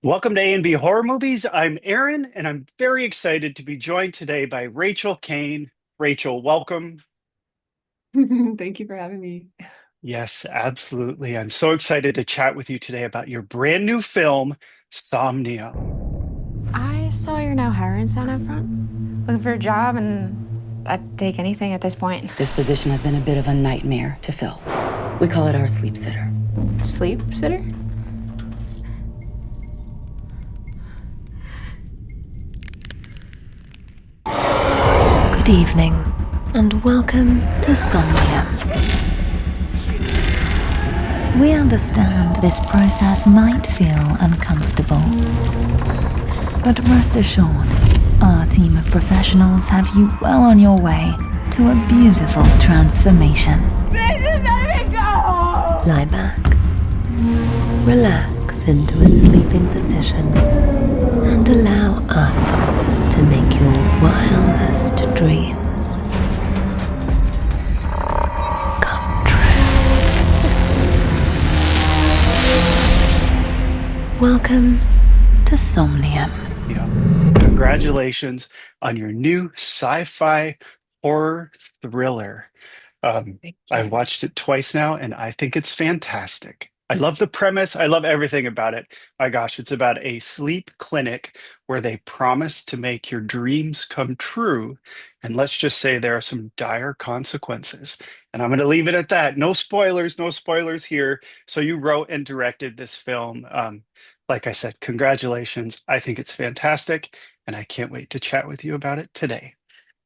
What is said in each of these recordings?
Welcome to A&B Horror Movies. I'm Aaron, and I'm very excited to be joined today by Racheal Cain. Racheal, welcome. Thank you for having me. Yes, absolutely. I'm so excited to chat with you today about your brand new film, Somnium. I saw you're now hiring sound up front. Looking for a job, and I'd take anything at this point. This position has been a bit of a nightmare to fill. We call it our sleep sitter. Sleep sitter? Good evening, and welcome to Somnium. We understand this process might feel uncomfortable, but rest assured, our team of professionals have you well on your way to a beautiful transformation. Please let me go! Lie back, relax into a sleeping position, and allow us to make your wildest dreams come true. Welcome to Somnium. Yeah. Congratulations on your new sci-fi horror thriller. Thank I've you. watched it twice now, and I think it's fantastic. I love the premise. I love everything about it. My gosh, it's about a sleep clinic where they promise to make your dreams come true. And let's just say there are some dire consequences. And I'm going to leave it at that. No spoilers, no spoilers here. So you wrote and directed this film. Like I said, congratulations. I think it's fantastic, and I can't wait to chat with you about it today.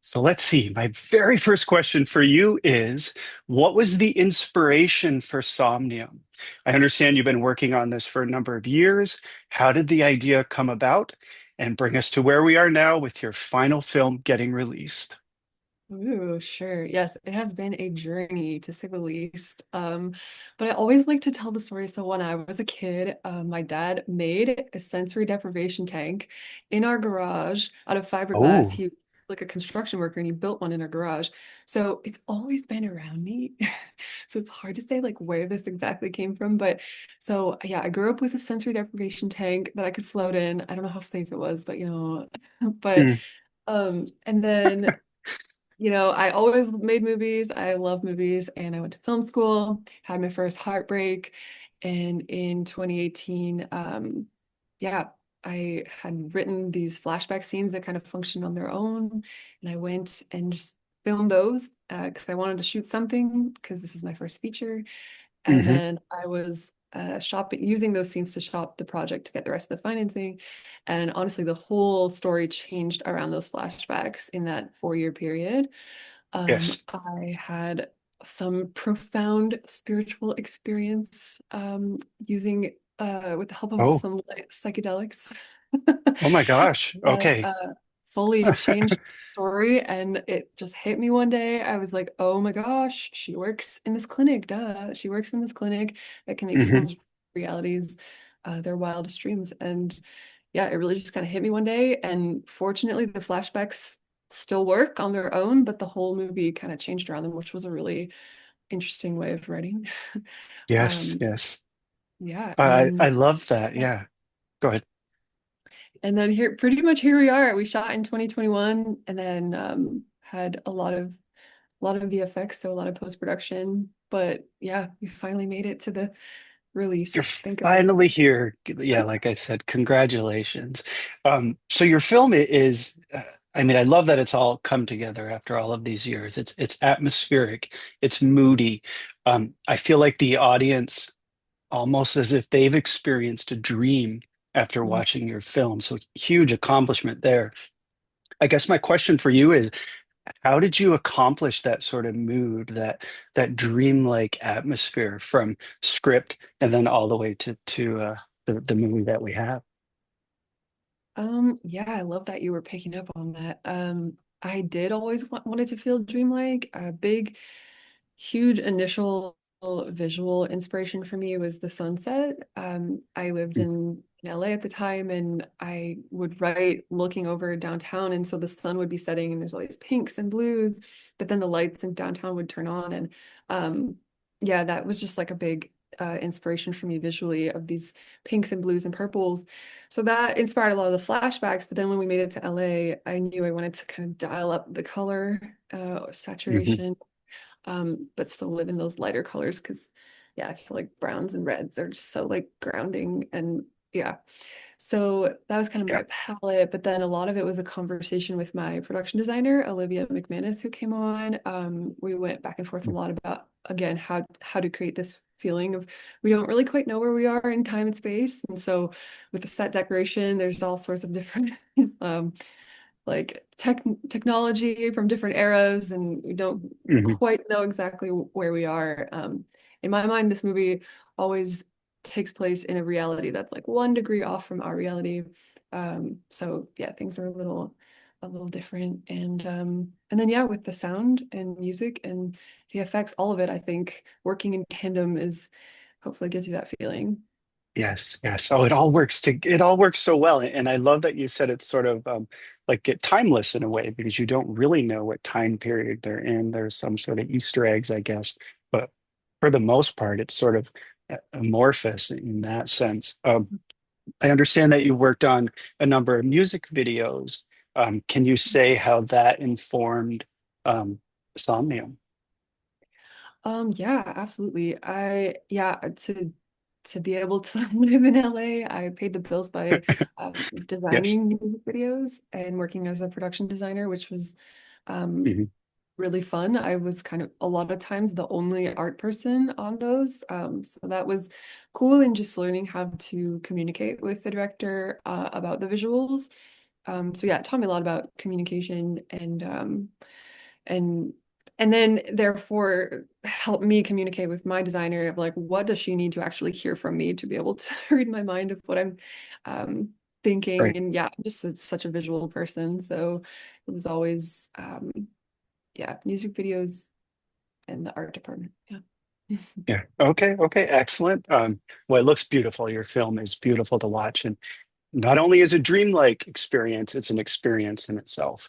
So let's see. My very first question for you is, what was the inspiration for Somnium? I understand you've been working on this for a number of years. How did the idea come about and bring us to where we are now with your final film getting released? Ooh, sure. Yes, it has been a journey to say the least. But I always like to tell the story. So when I was a kid, my dad made a sensory deprivation tank in our garage out of fiberglass. Oh, He like a construction worker and he built one in our garage. So it's always been around me. So it's hard to say like where this exactly came from. But so yeah, I grew up with a sensory deprivation tank that I could float in. I don't know how safe it was, but but mm, and then I always made movies. I love movies, and I went to film school, had my first heartbreak, and in 2018, yeah, I had written these flashback scenes that kind of function on their own, and I went and just filmed those because I wanted to shoot something because this is my first feature, and hmm. then I was shopping using those scenes to shop the project to get the rest of the financing. And honestly, the whole story changed around those flashbacks in that 4-year period. Yes. I had some profound spiritual experience using with the help of Oh, some psychedelics. oh my gosh. That Okay. fully changed the story, and it just hit me one day. I was like, oh my gosh, she works in this clinic, duh. She works in this clinic that can make Hmm. people's realities their wildest dreams. And yeah, it really just kind of hit me one day. And fortunately, the flashbacks still work on their own, but the whole movie kind of changed around them, which was a really interesting way of writing. Yes, Um, yes. yeah, I love that. Yeah. Go ahead. and then here, pretty much here we are. We shot in 2021, and then had a lot of VFX, so a lot of post-production. But yeah, we finally made it to the You're release. Thank God. finally here. Yeah, like I said, congratulations. So your film is, I mean, I love that it's all come together after all of these years. It's atmospheric, it's moody. I feel like the audience almost as if they've experienced a dream after Mm. watching your film. So huge accomplishment there. I guess my question for you is, how did you accomplish that sort of mood, that dreamlike atmosphere from script and then all the way to the movie that we have? Yeah, I love that you were picking up on that. I did always wanted to feel dreamlike. A big, huge initial visual inspiration for me was the sunset. I lived in LA at the time, and I would write looking over downtown, and so the sun would be setting, and there's all these pinks and blues, but then the lights in downtown would turn on, and um, yeah, that was just like a big inspiration for me visually of these pinks and blues and purples. So that inspired a lot of the flashbacks. But then when we made it to LA, I knew I wanted to kind of dial up the color Hmm. saturation, but still live in those lighter colors because, yeah, I feel like browns and reds are just so like grounding and yeah. So that was kind of Yeah. my palette, but then a lot of it was a conversation with my production designer, Olivia McManus, who came on. We went back and forth a lot about, again, how to create this feeling of we don't really quite know where we are in time and space. And so with the set decoration, there's all sorts of different like technology from different eras, and we don't Hmm. quite know exactly where we are. In my mind, this movie always takes place in a reality that's like 1 degree off from our reality. So yeah, things are a little different. And then yeah, with the sound and music and the effects, all of it, I think working in tandem is hopefully gives you that feeling. Yes, yes. Oh, it all works so well. And I love that you said it's sort of like get timeless in a way because you don't really know what time period they're in. There's some sort of Easter eggs, I guess, but for the most part, it's sort of amorphous in that sense. I understand that you worked on a number of music videos. Can you say how that informed um, Somnium? Yeah, absolutely. Yeah, to be able to live in LA, I paid the bills by Yes. designing music videos and working as a production designer, which was um, Hmm. really fun. I was kind of a lot of times the only art person on those. So that was cool and just learning how to communicate with the director about the visuals. So yeah, it taught me a lot about communication and and then therefore help me communicate with my designer of like what does she need to actually hear from me to be able to read my mind of what I'm um, thinking. Right. And yeah, I'm just such a visual person, so it was always yeah, music videos and the art department. Yeah. Yeah. Okay. Okay. Excellent. Well, it looks beautiful. Your film is beautiful to watch, and not only is it a dreamlike experience, it's an experience in itself.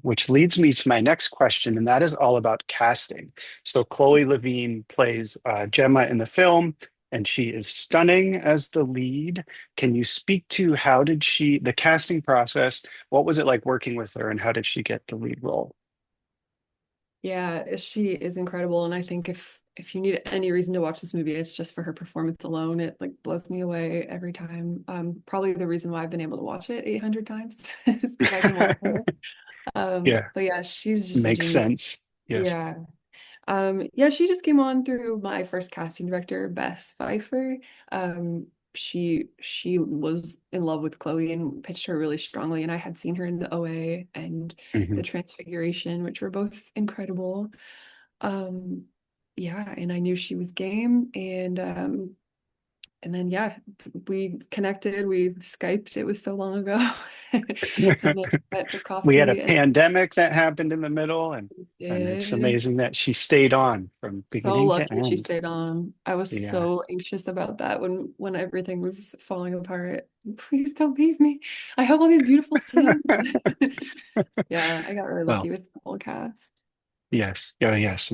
Which leads me to my next question, and that is all about casting. So Chloe Levine plays Gemma in the film, and she is stunning as the lead. Can you speak to how did the casting process? What was it like working with her, and how did she get the lead role? Yeah, she is incredible, and I think if you need any reason to watch this movie, it's just for her performance alone. It like blows me away every time. Probably the reason why I've been able to watch it 800 times is because I can watch her. Yeah, But yeah, she's just a makes genius. sense. Yes. Yeah. Yeah, she just came on through my first casting director, Bess Pfeiffer. She was in love with Chloe and pitched her really strongly, and I had seen her in the OA and the Mhm. Transfiguration, which were both incredible. Um, yeah, and I knew she was game, and then yeah, we connected, we Skyped. It was so long ago, and then met for We had a coffee, and pandemic that happened in the middle, we and it's did. amazing that she stayed on from So beginning to lucky she end. stayed on. I was Yeah. so anxious about that when everything was falling apart. Please don't leave me. I have all these beautiful scenes. Yeah, I got really Well, lucky with the whole cast. yes. Yeah, yes.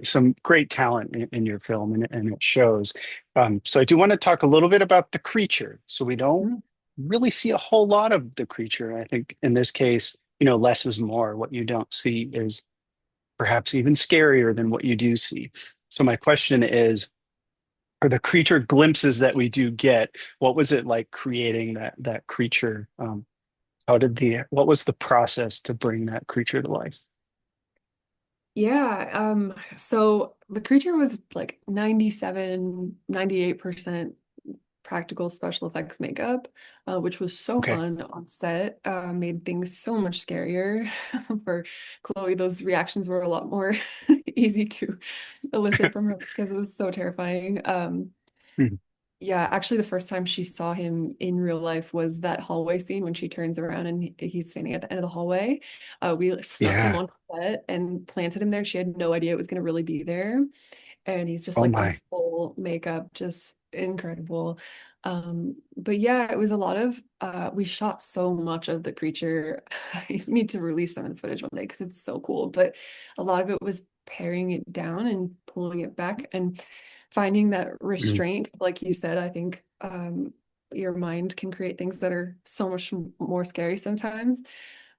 Some great talent in your film, and it shows. So I do want to talk a little bit about the creature. So we don't Mm. really see a whole lot of the creature. I think in this case, less is more. What you don't see is perhaps even scarier than what you do see. So my question is, for the creature glimpses that we do get, what was it like creating that creature? What was the process to bring that creature to life? Yeah, so the creature was like 98% practical special effects makeup, which was so Okay. fun on set. Made things so much scarier for Chloe. Those reactions were a lot more easy to elicit from her because it was so terrifying. Mhm. Yeah, actually, the first time she saw him in real life was that hallway scene when she turns around and he's standing at the end of the hallway. We snuck him Yeah. on set and planted him there. She had no idea it was going to really be there, and he's just Oh like in my. full makeup, just incredible. But yeah, it was a lot of we shot so much of the creature. I need to release some of the footage one day because it's so cool. But a lot of it was paring it down and pulling it back. And finding that Mm, restraint, like you said, I think your mind can create things that are so much more scary sometimes.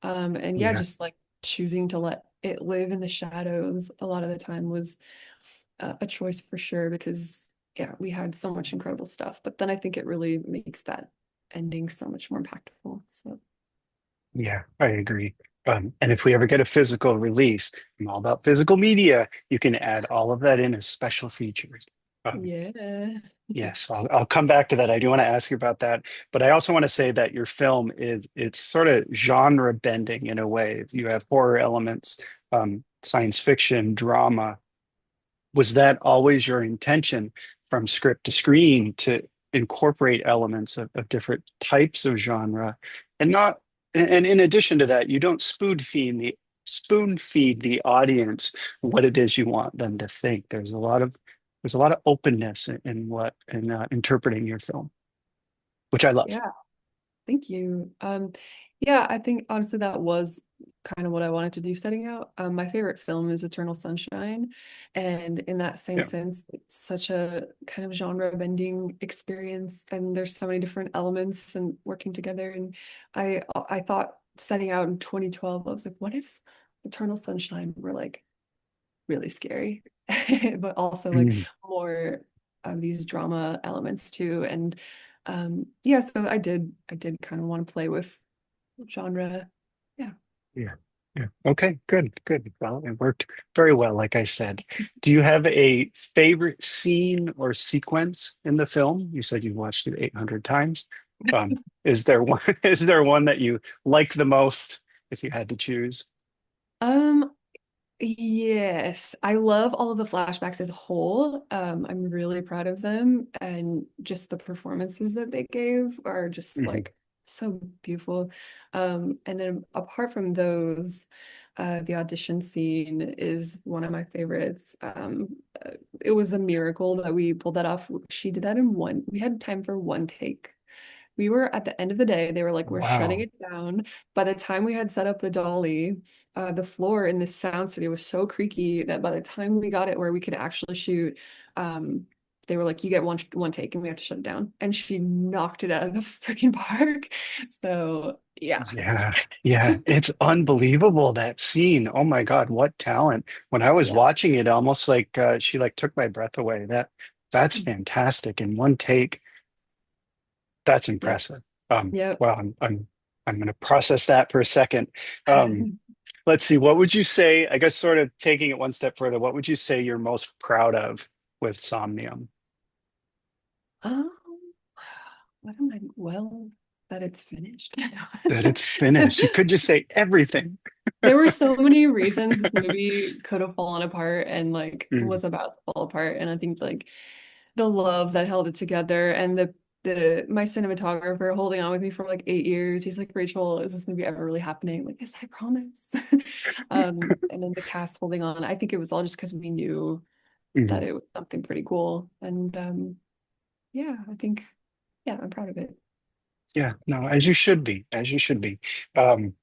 And yeah, yeah. just like choosing to let it live in the shadows a lot of the time was a choice for sure because yeah, we had so much incredible stuff. But then I think it really makes that ending so much more impactful. So Yeah, I agree. And if we ever get a physical release, I'm all about physical media. You can add all of that in as special features. Um, yeah. yes, I'll come back to that. I do want to ask you about that, but I also want to say that your film is it's sort of genre bending in a way. You have horror elements, science fiction, drama. Was that always your intention from script to screen to incorporate elements of different types of genre and not and in addition to that you don't spoon feed the audience what it is you want them to think. There's a lot of openness in what in interpreting your film, which I love. Yeah. Thank you. Yeah, I think honestly that was kind of what I wanted to do setting out. My favorite film is Eternal Sunshine, and in that same Yeah. sense, it's such a kind of genre bending experience, and there's so many different elements and working together. And I thought setting out in 2012, I was like, what if Eternal Sunshine were like really scary, but also like Mm, more of these drama elements too. And yeah, so I did kind of want to play with genre. Yeah. yeah. Yeah. Okay, good. Well, it worked very well, like I said. Do you have a favorite scene or sequence in the film? You said you watched it 800 times. Is there one, is there one that you like the most if you had to choose? Um, yes, I love all of the flashbacks as a whole. I'm really proud of them, and just the performances that they gave are just Mhm. like so beautiful. And then apart from those, the audition scene is one of my favorites. It was a miracle that we pulled that off. She did that in one, we had time for one take. We were at the end of the day, they were like, we're shutting Wow. it down. By the time we had set up the dolly, the floor in this sound studio was so creaky that by the time we got it where we could actually shoot, um, they were like, you get one take and we have to shut it down. And she knocked it out of the freaking park. So yeah. Yeah. Yeah. It's unbelievable that scene. Oh my God, what talent. When I was Yeah. watching it, almost like she like took my breath away. That's fantastic. In one take. That's Yep. impressive. Yep. Well, I'm going to process that for a second. Um, let's see. What would you say? I guess sort of taking it one step further. What would you say you're most proud of with Somnium? Um, what am I, well, that it's finished. That it's finished. You could just say everything. There were so many reasons this movie could have fallen apart and like Mm, was about to fall apart. And I think like the love that held it together and the my cinematographer holding on with me for like 8 years. He's like, Rachel, is this movie ever really happening? I'm like, yes, I promise. And then the cast holding on. I think it was all just because we knew that mhm. it was something pretty cool. And yeah, I think yeah, I'm proud of it. Yeah, no, as you should be, as you should be. Um,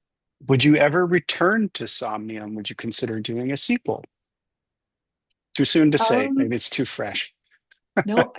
would you ever return to Somnium? Would you consider doing a sequel? Too soon to say. Um, Maybe it's too fresh. No,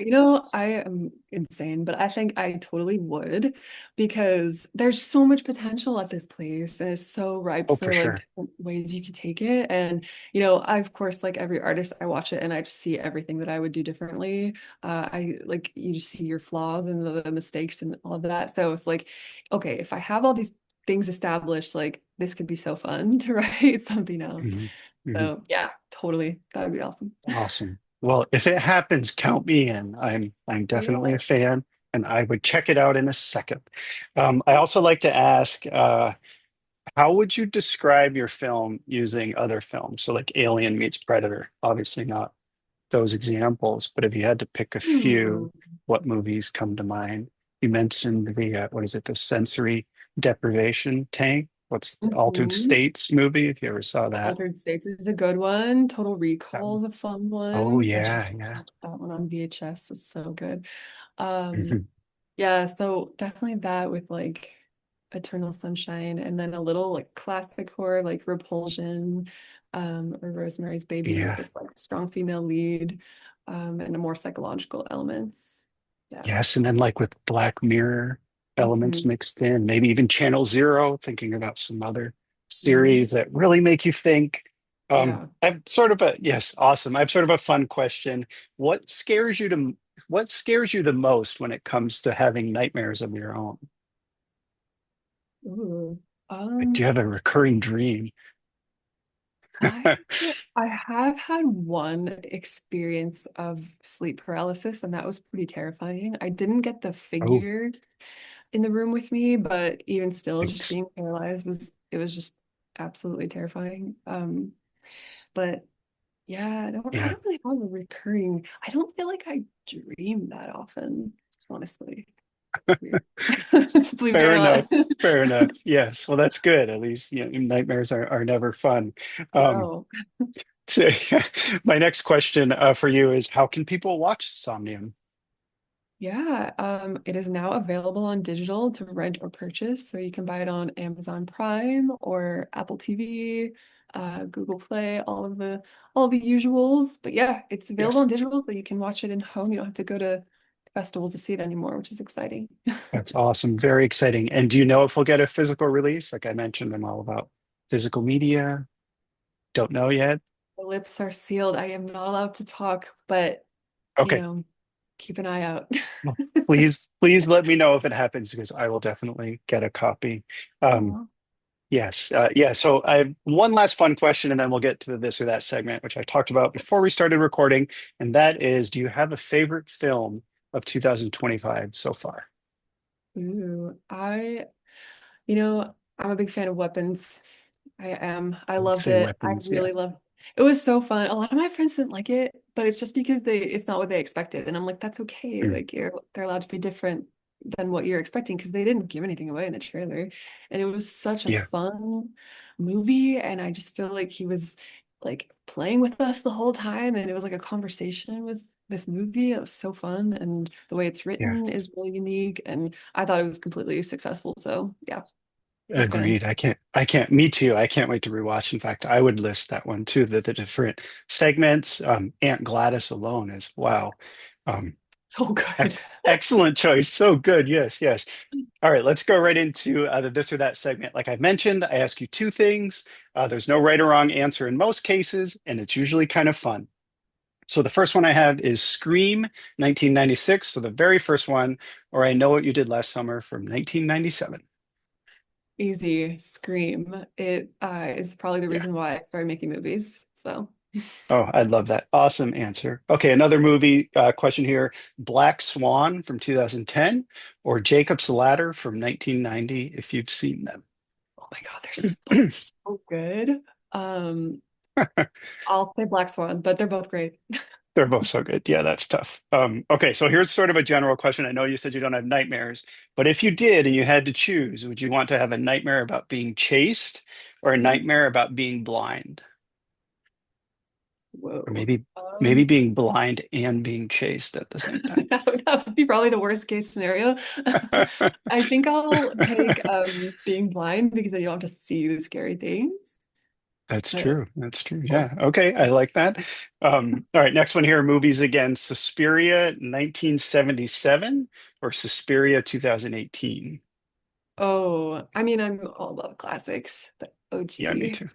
I am insane, but I think I totally would because there's so much potential at this place and it's so ripe Oh, for for like sure. different ways you could take it. And, I, of course, like every artist, I watch it and I just see everything that I would do differently. I like, you just see your flaws and the mistakes and all of that. So it's like, okay, if I have all these things established, like this could be so fun to write something else. Mhm, mhm. So yeah, totally. That would be awesome. Awesome. Well, if it happens, count me in. I'm definitely Yeah. a fan, and I would check it out in a second. I also like to ask, how would you describe your film using other films? So, like Alien meets Predator. Obviously, not those examples, but if you had to pick a Hmm. few, what movies come to mind? You mentioned the what is it? The sensory deprivation tank. What's the Altered Mhm. States movie? If you ever saw that. Altered States is a good one. Total That Recall is a fun oh one. I yeah, just yeah. watched that one on VHS. It's so good. Um, Mhm. yeah, so definitely that with like Eternal Sunshine and then a little like classic horror like Repulsion, or Rosemary's Baby with Yeah. this like strong female lead. and more psychological elements. Yeah. Yes, and then like with Black Mirror elements Hmm. mixed in, maybe even Channel Zero, thinking about some other Hmm. series that really make you think. Yeah. I've sort of a yes, awesome. I've sort of a fun question. What scares you to what scares you the most when it comes to having nightmares of your own? Ooh. Like, do you have a recurring dream? I I have had one experience of sleep paralysis, and that was pretty terrifying. I didn't get the Oh, figure in the room with me, but even still, just thanks. being paralyzed was just absolutely terrifying. But yeah, I Yeah, don't really have a recurring. I don't feel like I dream that often, honestly. It's weird. Believe it or fair enough. not. Fair enough. Yes. Well, that's good. At least, nightmares are never fun. Um, No. so, my next question for you is, how can people watch Somnium? Yeah, it is now available on digital to rent or purchase. So you can buy it on Amazon Prime or Apple TV, Google Play, all the usuals. But yeah, it's available on Yes, digital, so you can watch it in home. You don't have to go to festivals to see it anymore, which is exciting. that's awesome. Very exciting. And do you know if we'll get a physical release? Like I mentioned, I'm all about physical media. Don't know yet. The lips are sealed. I am not allowed to talk, but Okay. keep an eye out. Well, please let me know if it happens because I will definitely get a copy. Um, Aw. yes. Yeah. So I have one last fun question and then we'll get to the this or that segment, which I talked about before we started recording. And that is, do you have a favorite film of 2025 so far? Ooh, I'm a big fan of weapons. I am. I I would loved say it. I weapons. Yeah. really loved it. Was so fun. A lot of my friends didn't like it, but it's just because it's not what they expected. And I'm like, that's okay. Mm, Like they're allowed to be different than what you're expecting because they didn't give anything away in the trailer. And it was such a yeah. fun movie. And I just feel like he was like playing with us the whole time. And it was like a conversation with this movie. It was so fun. And the way it's Yeah. written is really unique. And I thought it was completely successful. So yeah, big fan. Agreed. Me too. I can't wait to rewatch. In fact, I would list that one too, the different segments. Aunt Gladys alone is wow. Um, So good. excellent choice. So good. Yes, yes. All right, let's go right into the this or that segment. Like I mentioned, I ask you two things. There's no right or wrong answer in most cases, and it's usually kind of fun. So the first one I have is Scream 1996. So the very first one, or I Know What You Did Last Summer from 1997. Easy. Scream. It is probably the Yeah. reason why I started making movies. So, Oh, I love that. Awesome answer. Okay, another movie question here. Black Swan from 2010 or Jacob's Ladder from 1990, if you've seen them. oh my God, they're both so good. Um, I'll say Black Swan, but they're both great. They're both so good. Yeah, that's tough. Okay, so here's sort of a general question. I know you said you don't have nightmares, but if you did and you had to choose, would you want to have a nightmare about being chased or a nightmare about being blind? Or Whoa. maybe being blind and being chased at the same time. That would be probably the worst case scenario. I think I'll take being blind because then you don't have to see the scary things. That's But true. That's true. cool. Yeah. Okay. I like that. All right. Next one here, movies again. Suspiria 1977 or Suspiria 2018. Oh, I mean, I'm all about the classics, the Yeah, me OG. too.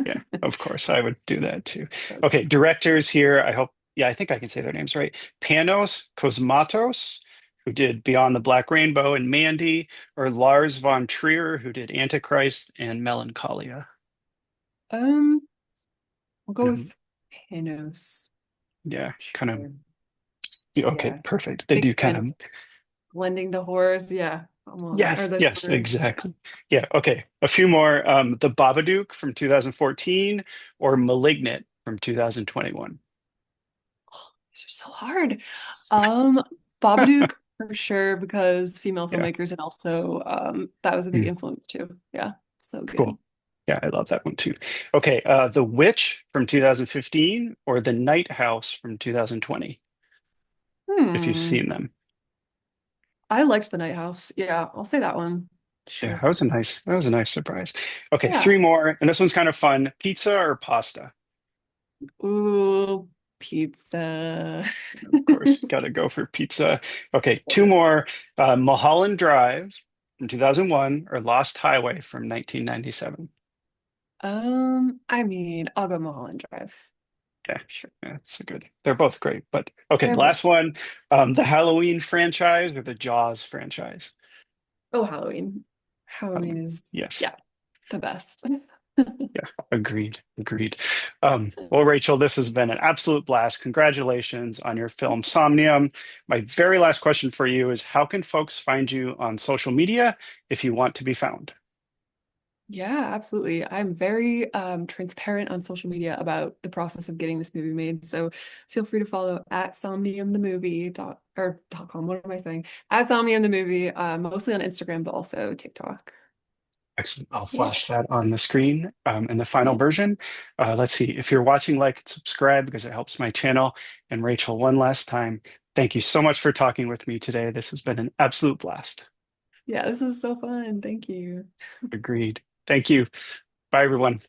Yeah, of course. I would do that too. So Okay. good. Directors here. I think I can say their names right. Panos Cosmatos, who did Beyond the Black Rainbow and Mandy, or Lars von Trier, who did Antichrist and Melancholia. Um, we'll go And, with Panos. yeah, kind of. Sure. Okay, Yeah. perfect. They Big do kind fan of. of blending the horrors. Yeah. I'm all about, or Yes, the yes, genres. exactly. Yeah, okay. A few more. The Babadook from 2014 or Malignant from 2021. These are so hard. Um, Babadook for sure because female Yeah, filmmakers and also that was a big mm, influence too. Yeah. So good. cool. Yeah, I love that one too. Okay, The Witch from 2015 or The Night House from 2020, if you've Hmm. seen them. I liked The Night House. Yeah, I'll say that one. Yeah, Sure. that was a nice surprise. Okay, Yeah. three more, and this one's kind of fun. Pizza or pasta? Ooh. Pizza. Of course, gotta go for pizza. Okay, two more. Mulholland Drive from 2001 or Lost Highway from 1997. I mean, I'll go Mulholland Drive. Yeah, Sure. that's good. They're both great. But okay, They're last both. one. The Halloween franchise or the Jaws franchise? Oh, Halloween. Halloween Halloween. is, Yes. yeah, the best. Yeah, agreed. Agreed. Well, Rachel, this has been an absolute blast. Congratulations on your film Somnium. My very last question for you is how can folks find you on social media if you want to be found? Yeah, absolutely. I'm very transparent on social media about the process of getting this movie made. So feel free to follow at Somnium the movie dot com. What am I saying? At Somnium the movie, mostly on Instagram, but also TikTok. Excellent. I'll Yeah. flash that on the screen in the final Yeah. version. Let's see. If you're watching, like and subscribe because it helps my channel. And Rachel, one last time, thank you so much for talking with me today. This has been an absolute blast. Yeah, this was so fun. Thank you. Agreed. Thank you. Bye, everyone.